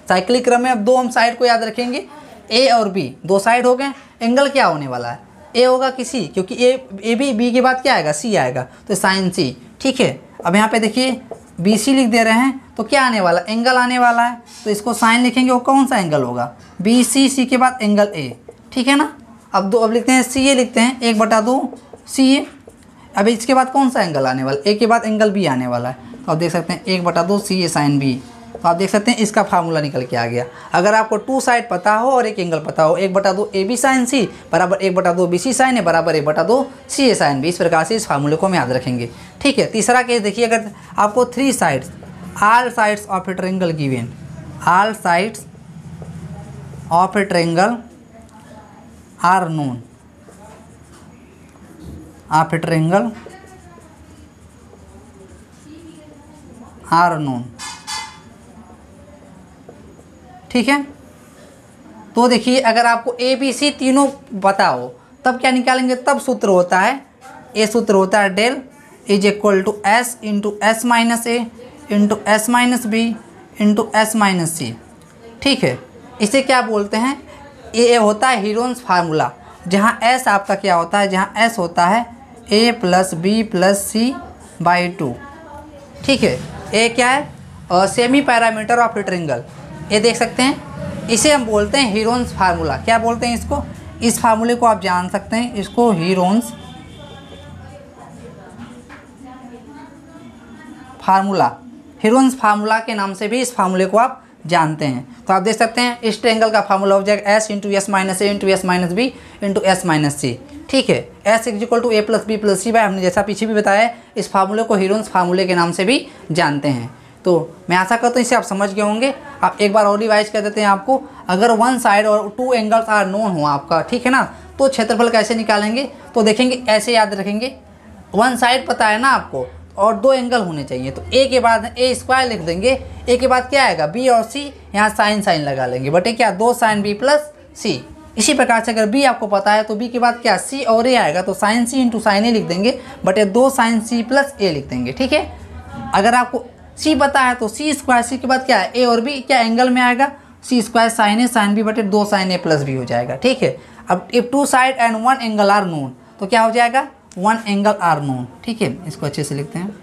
साइक्लिक क्रम में अब 2 हम साइड को याद रखेंगे, ए और बी 2 साइड हो गए, एंगल क्या होने वाला है ए होगा कि सी, क्योंकि ए बी के बाद क्या आएगा सी आएगा, तो साइन सी। ठीक है, अब यहाँ पे देखिए बी सी लिख दे रहे हैं तो क्या आने वाला एंगल आने वाला है, तो इसको साइन लिखेंगे, वो कौन सा एंगल होगा बी सी के बाद एंगल ए। ठीक है ना, अब लिखते हैं सी ए, लिखते हैं 1/2 सी ए। अब इसके बाद कौन सा एंगल आने वाला, ए के बाद एंगल बी आने वाला है, तो आप देख सकते हैं 1/2 सी ए साइन बी। तो आप देख सकते हैं इसका फार्मूला निकल के आ गया। अगर आपको 2 साइड पता हो और एक एंगल पता हो, 1/2 ए बी साइन सी बराबर 1/2 बी सी साइन ए बराबर 1/2 सी ए साइन बी। इस प्रकार से इस फार्मूले को हम याद रखेंगे। ठीक है, तीसरा केस देखिए, अगर आपको 3 sides all sides of a triangle given, all sides of a triangle are known, of a triangle are known. ठीक है, तो देखिए अगर आपको ए बी सी तीनों पता हो तब क्या निकालेंगे, तब सूत्र होता है, ए सूत्र होता है del is equal to S into S minus A into S minus B into S minus C. ठीक है, इसे क्या बोलते हैं, ये होता है हीरोन्स फार्मूला, जहाँ एस आपका क्या होता है, जहाँ एस होता है A plus B plus C by 2। ठीक है, ए क्या है semi parameter of a triangle, ये देख सकते हैं, इसे हम बोलते हैं हीरोन्स फार्मूला। क्या बोलते हैं इसको, इस फार्मूले को आप जान सकते हैं, इसको हीरोन्स फार्मूला, हीरोन्स फार्मूला के नाम से भी इस फार्मूले को आप जानते हैं। तो आप देख सकते हैं इस ट्रायंगल का फार्मूला हो जाएगा S into S minus A into S minus B into S minus C. ठीक है, S is equal to A plus B plus C by, हमने जैसा पीछे भी बताया इस फार्मूले को हीरोन्स फार्मूले के नाम से भी जानते हैं। तो मैं आशा करता हूँ इसे आप समझ गए होंगे। आप एक बार और रिवाइज कर देते हैं आपको, अगर 1 साइड और 2 एंगल्स आर नोन हो आपका, ठीक है ना, तो क्षेत्रफल कैसे निकालेंगे, तो देखेंगे ऐसे याद रखेंगे, 1 साइड पता है ना आपको और 2 एंगल होने चाहिए, तो ए के बाद ए स्क्वायर लिख देंगे, ए के बाद क्या आएगा बी और सी, यहाँ साइन लगा लेंगे बटे क्या 2 साइन बी प्लस सी। इसी प्रकार से अगर बी आपको पता है तो बी के बाद क्या सी और ए आएगा, तो साइन सी इंटू साइन ए लिख देंगे बटे 2 साइन सी प्लस ए लिख देंगे। ठीक है, अगर आपको सी पता है तो सी स्क्वायर, सी के बाद क्या है ए और बी, क्या एंगल में आएगा सी स्क्वायर साइन ए साइन बी बटे 2 साइन ए प्लस बी हो जाएगा। ठीक है, अब if 2 side and 1 angle are known, तो क्या हो जाएगा 1 एंगल आर नोन। ठीक है, इसको अच्छे से लिखते हैं,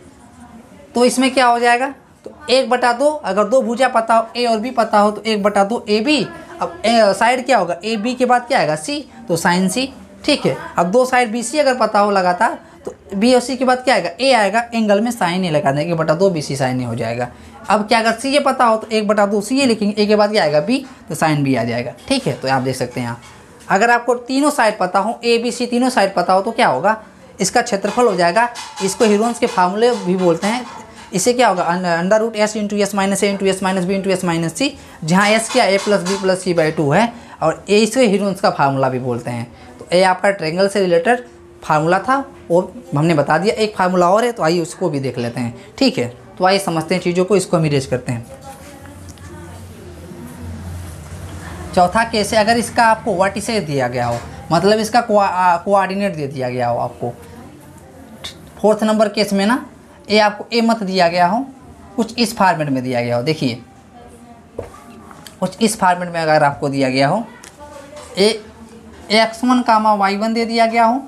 तो इसमें क्या हो जाएगा, तो 1/2, अगर दो भुजा पता हो ए और बी पता हो तो 1/2 ए बी। अब साइड क्या होगा, ए बी के बाद क्या आएगा सी, तो साइन सी। ठीक है, अब दो साइड बी सी अगर पता हो लगातार तो बी और सी के बाद क्या आएगा, ए आएगा, एंगल में साइन ए लगा देंगे, 1/2 बी सी साइन ए हो जाएगा। अब क्या अगर सी ए पता हो तो 1/2 सी ए लिखेंगे, ए के बाद क्या आएगा बी, तो साइन बी आ जाएगा। ठीक है, तो आप देख सकते हैं यहाँ अगर आपको तीनों साइड पता हो, ए बी सी तीनों साइड पता हो तो क्या होगा, इसका क्षेत्रफल हो जाएगा। इसको हीरोन्स के फार्मूले भी बोलते हैं। इसे क्या होगा, √s into S minus A into S minus B into S minus C, जहाँ एस क्या a plus B plus C by 2 है, और ए इसे हीरोन्स का फार्मूला भी बोलते हैं। तो ये आपका ट्रायंगल से रिलेटेड फार्मूला था, वो हमने बता दिया। एक फार्मूला और है, तो आइए उसको भी देख लेते हैं। ठीक है, तो आइए समझते हैं चीज़ों को, इसको हम इरेज करते हैं। चौथा केस है, अगर इसका आपको वर्टिसेस दिया गया हो, मतलब इसका कोऑर्डिनेट दे दिया गया हो आपको। फोर्थ नंबर केस में ना ए आपको ए मत दिया गया हो, कुछ इस फॉर्मेट में दिया गया हो। देखिए कुछ इस फॉर्मेट में अगर आपको दिया गया हो, x1 कामा y1 दे दिया गया हो,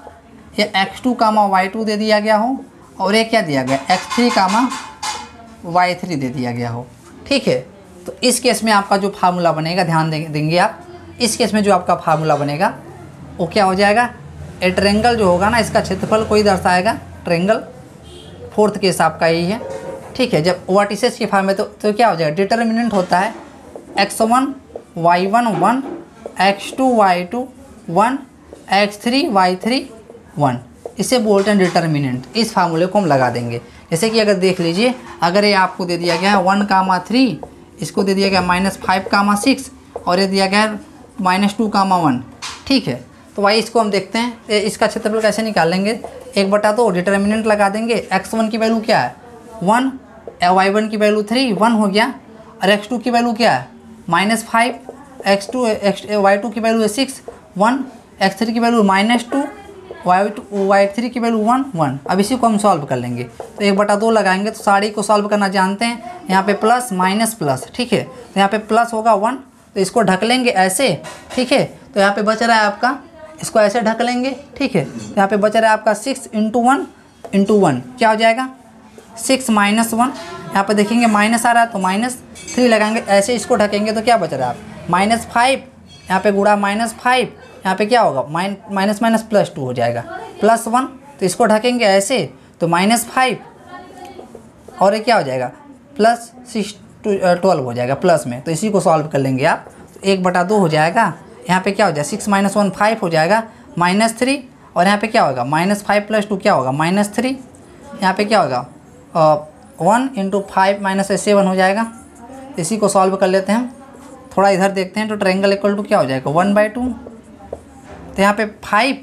या x2 कामा y2 दे दिया गया हो, और ये क्या दिया गया x3 कामा y3 दे दिया गया हो। ठीक है, तो इस केस में आपका जो फार्मूला बनेगा, ध्यान देंगे आप, इस केस में जो आपका फार्मूला बनेगा वो क्या हो जाएगा, ए ट्रायंगल जो होगा ना, इसका क्षेत्रफल कोई दर्शाएगा ट्रायंगल। फोर्थ केस आपका यही है। ठीक है, जब वर्टिसेस की फॉर्म में तो क्या हो जाएगा, डिटर्मिनेंट होता है x1 y1 1, x2 y2 1, x3 y3 1, इसे बोलते हैं डिटर्मिनेंट। इस फार्मूले को हम लगा देंगे। जैसे कि अगर देख लीजिए, अगर ये आपको दे दिया गया है 1,3, इसको दे दिया गया -5,6, और ये दिया गया है -2,1। ठीक है, तो भाई इसको हम देखते हैं इसका क्षेत्रफल कैसे निकालेंगे। 1/2 डिटर्मिनेंट लगा देंगे। x1 की वैल्यू क्या है 1, y1 की वैल्यू 3 1 हो गया, और x2 की वैल्यू क्या है -5, y2 की वैल्यू है 6 1, x3 की वैल्यू -2, y3 की वैल्यू 1 1। अब इसी को हम सॉल्व कर लेंगे, तो 1/2 लगाएंगे, तो सारी को सॉल्व करना जानते हैं। यहाँ पे प्लस माइनस प्लस, ठीक है, तो यहाँ पे प्लस होगा 1, तो इसको ढक लेंगे ऐसे। ठीक है, तो यहाँ पे बच रहा है आपका, इसको ऐसे ढक लेंगे। ठीक है, तो यहाँ पे बच रहा है आपका 6 × 1 क्या हो जाएगा 6 - 1। यहाँ पे देखेंगे माइनस आ रहा है तो -3 लगाएंगे, ऐसे इसको ढकेंगे तो क्या बच रहा है -5, यहाँ पे गुणा -5, यहाँ पे क्या होगा माइनस माइनस +2 हो जाएगा, +1, तो इसको ढकेंगे ऐसे तो -5, और ये क्या हो जाएगा +12 हो जाएगा प्लस में। तो इसी को सॉल्व कर लेंगे आप, तो 1/2 हो जाएगा। यहाँ पे क्या हो जाएगा 6 - 1 5 हो जाएगा, -3, और यहाँ पे क्या होगा -5 + 2 क्या होगा -3, यहाँ पे क्या होगा 1 × 5 - 7 हो जाएगा। इसी को सॉल्व कर लेते हैं, थोड़ा इधर देखते हैं। तो ट्रायंगल इक्वल टू क्या हो जाएगा 1/2, तो यहाँ पे 5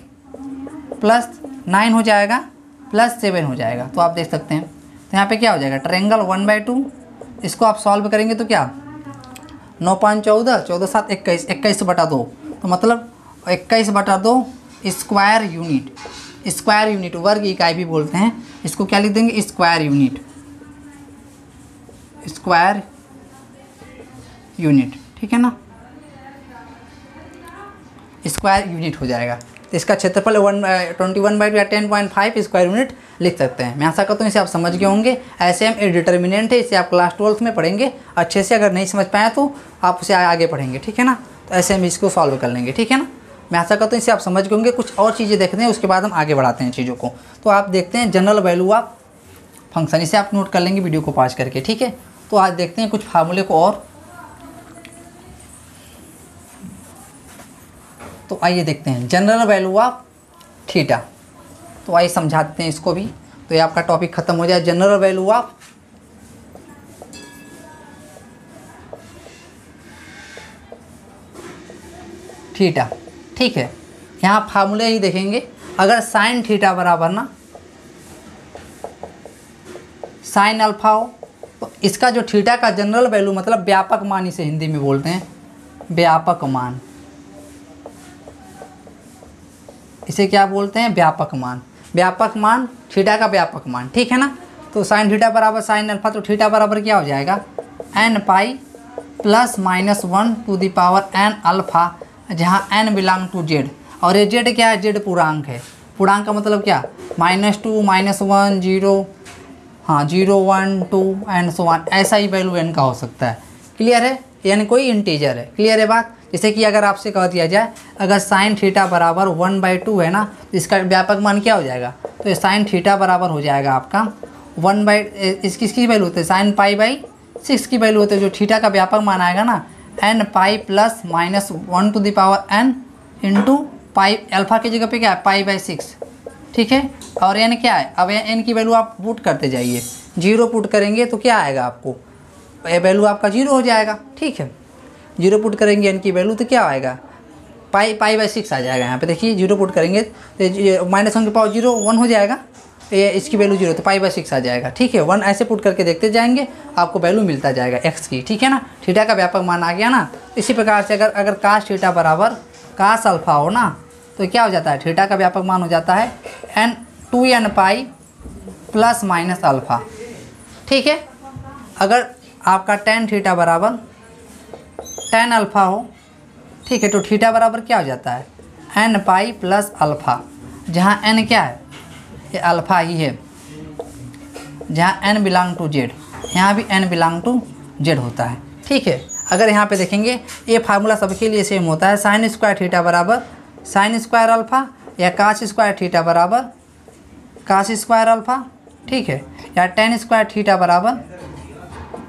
+ 9 हो जाएगा +7 हो जाएगा। तो आप देख सकते हैं, तो यहाँ पे क्या हो जाएगा ट्रायंगल 1/2। इसको आप सॉल्व करेंगे तो क्या 9 5 14, 14 7 21, 21/2, तो मतलब 21/2 स्क्वायर यूनिट, वर्ग इकाई भी बोलते हैं इसको। क्या लिख देंगे स्क्वायर यूनिट, ठीक है ना, स्क्वायर यूनिट हो जाएगा। तो इसका क्षेत्रफल 21/2 या 10.5 स्क्वायर यूनिट लिख सकते हैं। मैं आशा करता हूँ इसे आप समझ गए होंगे। ऐसे हम डिटर्मिनेंट है, इसे आप क्लास 12th में पढ़ेंगे अच्छे से। अगर नहीं समझ पाए तो आप उसे आगे पढ़ेंगे, ठीक है ना। तो ऐसे हम इसको सॉल्व कर लेंगे, ठीक है ना। मैं आशा करता हूँ इसे आप समझ गए होंगे। कुछ और चीज़ें देखते हैं, उसके बाद हम आगे बढ़ाते हैं चीज़ों को। तो आप देखते हैं जनरल वैल्यू ऑफ फंक्शन, इसे आप नोट कर लेंगे वीडियो को पॉज करके, ठीक है। तो आज देखते हैं कुछ फार्मूले को और। तो आइए देखते हैं जनरल वैल्यू ऑफ थीटा। तो आइए समझाते हैं इसको भी, तो ये आपका टॉपिक खत्म हो जाए। जनरल वैल्यू ऑफ थीटा, ठीक है। यहाँ फार्मूले ही देखेंगे। अगर साइन थीटा बराबर ना साइन अल्फा हो, तो इसका जो थीटा का जनरल वैल्यू मतलब व्यापक मान, इसे हिंदी में बोलते हैं व्यापक मान। इसे क्या बोलते हैं व्यापक मान थीटा का व्यापक मान, ठीक है ना। तो साइन थीटा बराबर साइन अल्फा, तो थीटा बराबर क्या हो जाएगा n पाई ± 1 n अल्फा, जहाँ n बिलोंग टू z, और ये z क्या है, z पूर्णांक है। पूर्णांक का मतलब क्या -2 -1 0 हाँ 0 1 2 एंड सो ऑन, ऐसा ही वैल्यू n का हो सकता है। क्लियर है? यानी कोई इंटीजर है। क्लियर है बात? जैसे कि अगर आपसे कह दिया जाए अगर साइन थीटा बराबर 1/2 है ना, तो इसका व्यापक मान क्या हो जाएगा? तो ये साइन थीटा बराबर हो जाएगा आपका 1/इसकी वैल्यू होती है साइन π/6 की वैल्यू होती है, जो थीटा का व्यापक मान आएगा ना n pi plus minus 1 to the power n into pi, alpha की जगह पे क्या है π/6, ठीक है। और n क्या है? अब n की वैल्यू आप पुट करते जाइए, 0 पुट करेंगे तो क्या आएगा आपको? ये वैल्यू आपका 0 हो जाएगा, ठीक है। 0 पुट करेंगे n की वैल्यू तो क्या आएगा? π/6 आ जाएगा। यहाँ पे देखिए 0 पुट करेंगे तो माइनस 1 की पावर 0 1 हो जाएगा, ये इसकी वैल्यू 0 तो π/6 आ जाएगा, ठीक है। 1 ऐसे पुट करके देखते जाएंगे, आपको वैल्यू मिलता जाएगा x की, ठीक है ना। थीटा का व्यापक मान आ गया ना। इसी प्रकार से अगर कास थीटा बराबर कास अल्फा हो ना, तो क्या हो जाता है? थीटा का व्यापक मान हो जाता है n pi plus minus alpha, ठीक है। अगर आपका tan थीटा बराबर tan अल्फा हो, ठीक है, तो थीटा बराबर क्या हो जाता है? n पाई प्लस अल्फा, जहाँ n क्या है? ये अल्फा ही है, जहाँ n बिलोंग टू z, यहाँ भी n बिलोंग टू z होता है, ठीक है। अगर यहाँ पे देखेंगे ये फार्मूला सबके लिए सेम होता है, साइन स्क्वायर थीटा बराबर साइन स्क्वायर अल्फा, या कास स्क्वायर थीटा बराबर कास स्क्वायर अल्फा, ठीक है, या tan स्क्वायर थीटा बराबर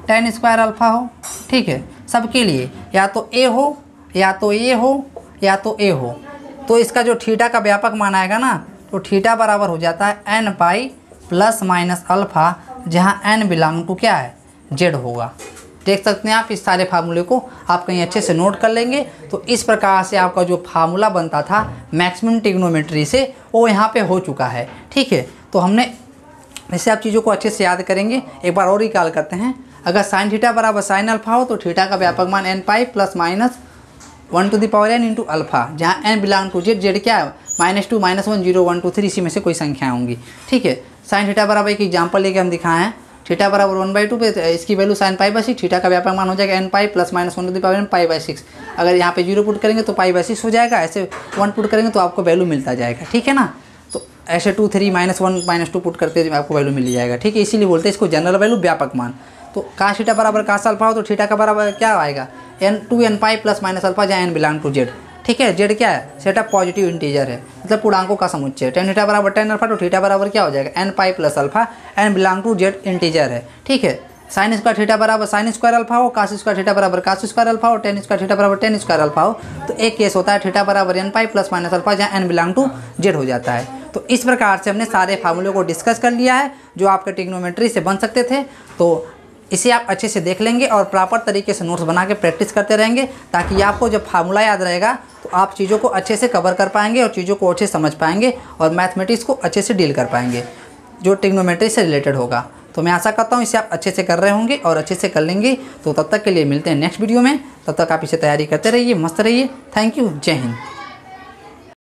tan स्क्वायर अल्फा हो, ठीक है। सबके लिए या तो a हो या तो a हो या तो a हो, तो इसका जो थीटा का व्यापक मान आएगा ना, तो थीटा बराबर हो जाता है n pi plus minus alpha, जहाँ n बिलोंग टू क्या है? z होगा। देख सकते हैं आप इस सारे फार्मूले को आप कहीं अच्छे से नोट कर लेंगे। तो इस प्रकार से आपका जो फार्मूला बनता था मैक्सिमम ट्रिग्नोमेट्री से, वो यहाँ पे हो चुका है, ठीक है। तो हमने ऐसे आप चीज़ों को अच्छे से याद करेंगे। एक बार और रिकॉल करते हैं। अगर साइन थीटा बराबर साइन अल्फा हो, तो थीटा का व्यापक मान n pi plus minus 1 to the power n into alpha, जहाँ n belong to z, z क्या है? -2 -1 0 1 2 3 इसी में से कोई संख्या होंगी, ठीक है। साइन थीटा बराबर एक एग्जाम्पल लेके हम दिखाए हैं, थीटा बराबर 1/2 पे इसकी वैल्यू साइन π/6, थीटा का व्यापक मान हो जाएगा n pi plus minus 1 to the power n π/6। अगर यहाँ पे 0 पुट करेंगे तो π/6 हो जाएगा, ऐसे 1 पुट करेंगे तो आपको वैल्यू मिलता जाएगा, ठीक है ना। तो ऐसे 2 3 -1 -2 पुट करके आपको वैल्यू मिल जाएगा, ठीक है। इसीलिए बोलते हैं इसको जनरल वैल्यू व्यापक मान। तो कास थीटा बराबर कास अल्फा हो, तो थीटा का बराबर क्या आएगा? n pi plus minus alpha, जहाँ n बिलोंग टू z, ठीक है। z क्या है? सेट ऑफ पॉजिटिव इंटीजर है, मतलब पूर्णांकों का समुच्चय। tan थीटा बराबर tan अल्फा, तो थीटा बराबर क्या हो जाएगा? n pi plus alpha, n belong to z integer है, ठीक है। साइन स्क्वायर थीटा बराबर साइन स्क्वायर अल्फा हो, कास स्क्वायर थीटा बराबर कास स्क्वायर अल्फा हो, tan स्क्वायर थीटा बराबर tan स्क्वायर अल्फा हो, तो एक केस होता है थीटा बराबर n pi plus minus alpha, जहाँ n बिलोंग टू z हो जाता है। तो इस प्रकार से हमने सारे फार्मूले को डिस्कस कर लिया है जो आपके ट्रिग्नोमेट्री से बन सकते थे। तो इसे आप अच्छे से देख लेंगे और प्रॉपर तरीके से नोट्स बना के प्रैक्टिस करते रहेंगे, ताकि आपको जब फार्मूला याद रहेगा तो आप चीज़ों को अच्छे से कवर कर पाएंगे और चीज़ों को अच्छे से समझ पाएंगे और मैथमेटिक्स को अच्छे से डील कर पाएंगे जो ट्रिग्नोमेट्री से रिलेटेड होगा। तो मैं आशा करता हूँ इसे आप अच्छे से कर रहे होंगे और अच्छे से कर लेंगे। तो तब तक के लिए मिलते हैं नेक्स्ट वीडियो में, तब तक आप इसे तैयारी करते रहिए, मस्त रहिए। थैंक यू, जय हिंद।